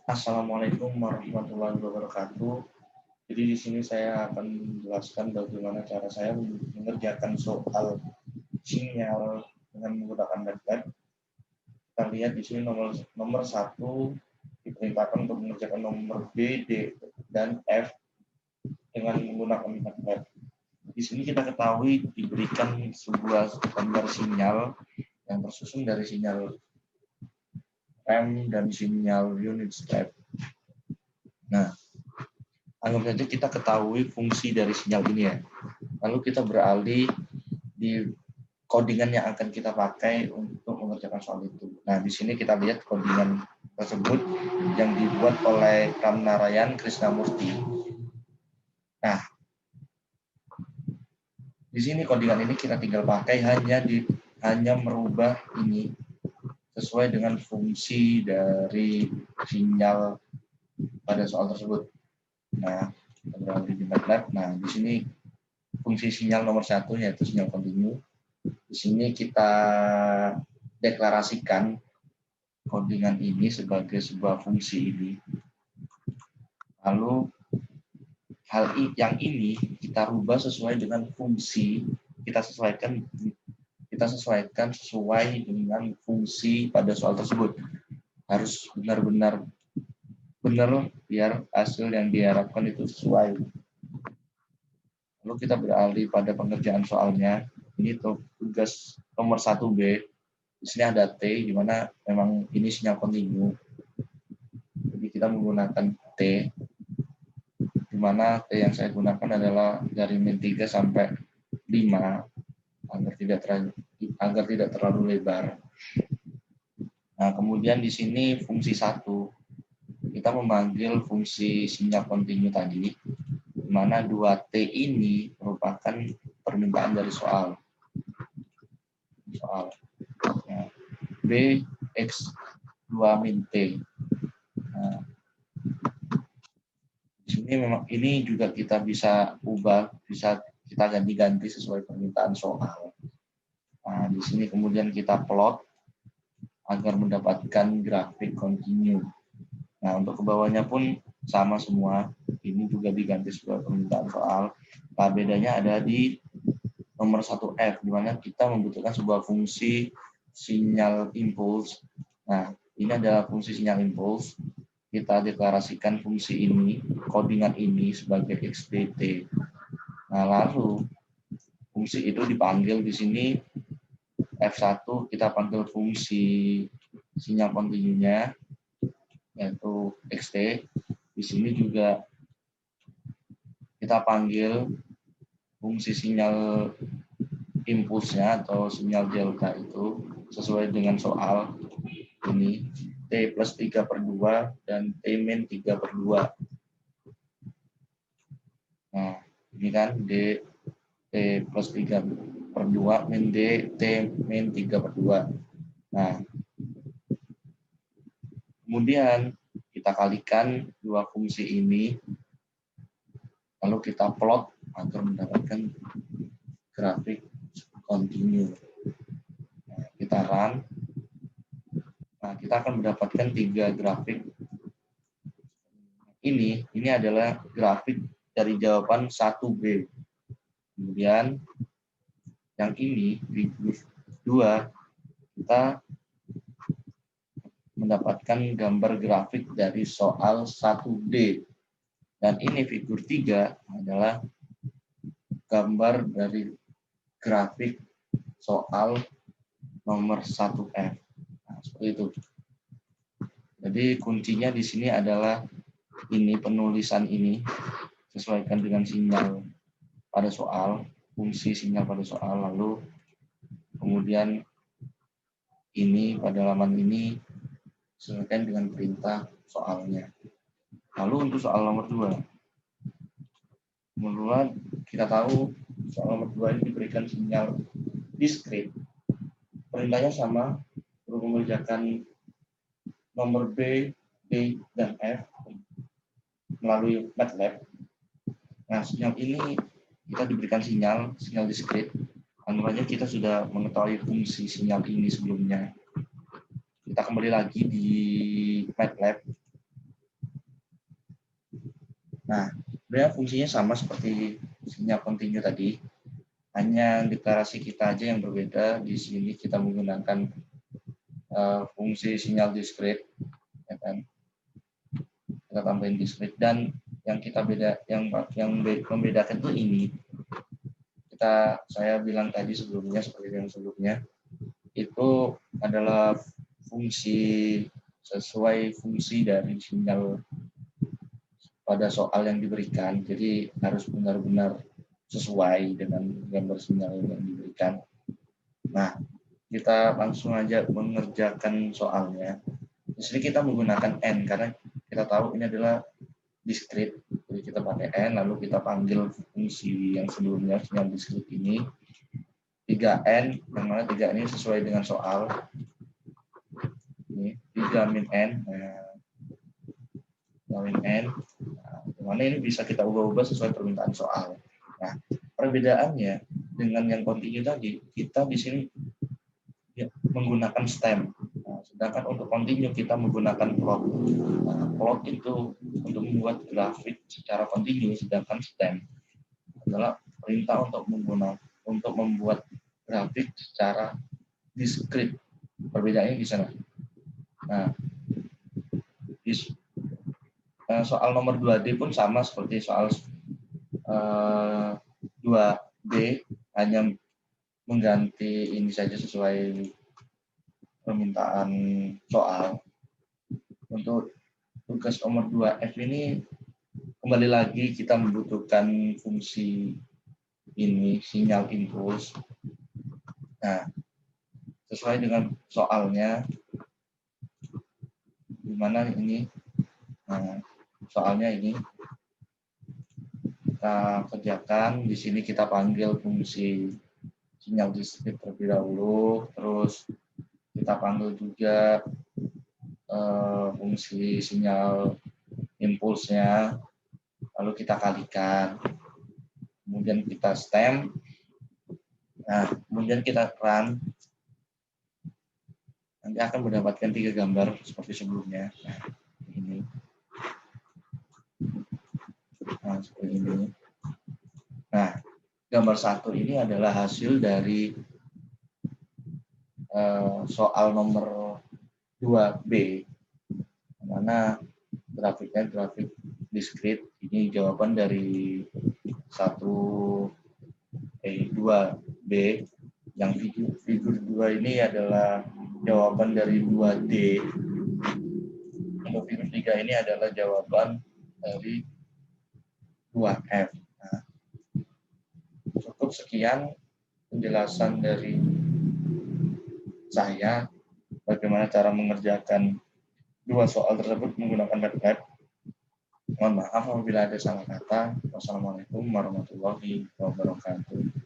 Assalamualaikum warahmatullahi wabarakatuh. Jadi di sini saya akan menjelaskan bagaimana cara saya mengerjakan soal sinyal dengan menggunakan MATLAB. Kita lihat di sini nomor 1 diperintahkan untuk mengerjakan nomor B, D, dan F dengan menggunakan MATLAB. Di sini kita ketahui diberikan sebuah gambar sinyal yang tersusun dari sinyal rem dan sinyal unit step. Nah, anggap saja kita ketahui fungsi dari sinyal ini ya. Lalu kita beralih di codingan yang akan kita pakai untuk mengerjakan soal itu. Nah, di sini kita lihat codingan tersebut yang dibuat oleh Kamnarayan Krishnamurti. Nah, di sini codingan ini kita tinggal pakai hanya merubah ini sesuai dengan fungsi dari sinyal pada soal tersebut. Nah, kita beralih di MATLAB. Nah, di sini fungsi sinyal nomor 1 yaitu sinyal kontinu. Di sini kita deklarasikan codingan ini sebagai sebuah fungsi ini. Lalu hal yang ini kita rubah sesuai dengan fungsi, kita sesuaikan sesuai dengan fungsi pada soal tersebut. Harus benar-benar benar biar hasil yang diharapkan itu sesuai. Lalu kita beralih pada pengerjaan soalnya. Ini tugas nomor 1B. Di sini ada T, di mana memang ini sinyal kontinu. Jadi kita menggunakan T, di mana T yang saya gunakan adalah dari min 3 sampai 5, agar tidak terlalu lebar. Nah, kemudian di sini fungsi 1, kita memanggil fungsi sinyal kontinu tadi, di mana 2T ini merupakan permintaan dari soal. Nah, B X 2 min T. Nah, di sini memang ini juga kita bisa ubah, bisa kita ganti-ganti sesuai permintaan soal. Nah, di sini kemudian kita plot agar mendapatkan grafik kontinu. Nah, untuk ke bawahnya pun sama semua. Ini juga diganti sesuai permintaan soal. Nah, bedanya ada di nomor 1F, di mana kita membutuhkan sebuah fungsi sinyal impuls. Nah, ini adalah fungsi sinyal impuls. Kita deklarasikan fungsi ini, codingan ini sebagai XDT. Nah, lalu fungsi itu dipanggil di sini F1, kita panggil fungsi sinyal kontinunya, yaitu XT. Di sini juga kita panggil fungsi sinyal impulsnya atau sinyal delta itu sesuai dengan soal ini, T plus 3/2 dan T min 3/2. Nah, ini kan D T plus 3/2 min D T min 3/2. Nah, kemudian kita kalikan dua fungsi ini, lalu kita plot agar mendapatkan grafik kontinu. Nah, kita run. Nah, kita akan mendapatkan 3 grafik. Ini adalah grafik dari jawaban 1B. Kemudian yang ini, figur 2, kita mendapatkan gambar grafik dari soal 1D. Dan ini figur 3 adalah gambar dari grafik soal nomor 1F. Nah, seperti itu. Jadi kuncinya di sini adalah ini, penulisan ini sesuaikan dengan sinyal pada soal, fungsi sinyal pada soal, lalu kemudian ini pada halaman ini sesuaikan dengan perintah soalnya. Lalu untuk soal nomor 2. Menurut kita tahu soal nomor 2 ini diberikan sinyal diskrit. Perintahnya sama, perlu mengerjakan nomor B, D, dan F melalui MATLAB. Nah, sinyal ini kita diberikan sinyal diskrit. Anggapnya kita sudah mengetahui fungsi sinyal ini sebelumnya. Kita kembali lagi di MATLAB. Sebenarnya fungsinya sama seperti sinyal continue tadi, hanya deklarasi kita aja yang berbeda. Di sini kita menggunakan fungsi sinyal discrete, ya kan? Kita tambahin discrete, dan yang kita membedakan itu ini. Saya bilang tadi sebelumnya, seperti yang sebelumnya, itu adalah fungsi sesuai fungsi dari sinyal pada soal yang diberikan. Jadi harus benar-benar sesuai dengan gambar sinyal yang diberikan. Nah, kita langsung aja mengerjakan soalnya. Di sini kita menggunakan N karena kita tahu ini adalah discrete. Jadi kita pakai N, lalu kita panggil fungsi yang sebelumnya, sinyal discrete ini 3N, yang mana 3 ini sesuai dengan soal. Ini 3 min N. Min N. Mana ini bisa kita ubah-ubah sesuai permintaan soal. Nah, perbedaannya dengan yang continue tadi, kita di sini menggunakan stem. Nah, sedangkan untuk continue kita menggunakan plot. Nah, plot itu untuk membuat grafik secara continue, sedangkan stem adalah perintah untuk membuat grafik secara discrete. Perbedaannya di sana. Nah, soal nomor 2D pun sama seperti soal 2D, hanya mengganti ini saja sesuai permintaan soal. Untuk tugas nomor 2F ini kembali lagi kita membutuhkan fungsi ini, sinyal impuls. Nah, sesuai dengan soalnya, di mana ini, soalnya ini kita kerjakan. Di sini kita panggil fungsi sinyal discrete terlebih dahulu, terus kita panggil juga fungsi sinyal impulsnya, lalu kita kalikan, kemudian kita stem. Nah, kemudian kita run, nanti akan mendapatkan 3 gambar seperti sebelumnya. Nah, ini. Nah, seperti ini. Nah, gambar 1 ini adalah hasil dari soal nomor 2B, mana grafiknya grafik discrete. Ini jawaban dari 2B, yang figur 2 ini adalah jawaban dari 2D. Untuk figur 3 ini adalah jawaban dari 2F. Nah, cukup sekian penjelasan dari saya bagaimana cara mengerjakan 2 soal tersebut menggunakan MATLAB. Mohon maaf apabila ada salah kata. Wassalamualaikum warahmatullahi wabarakatuh.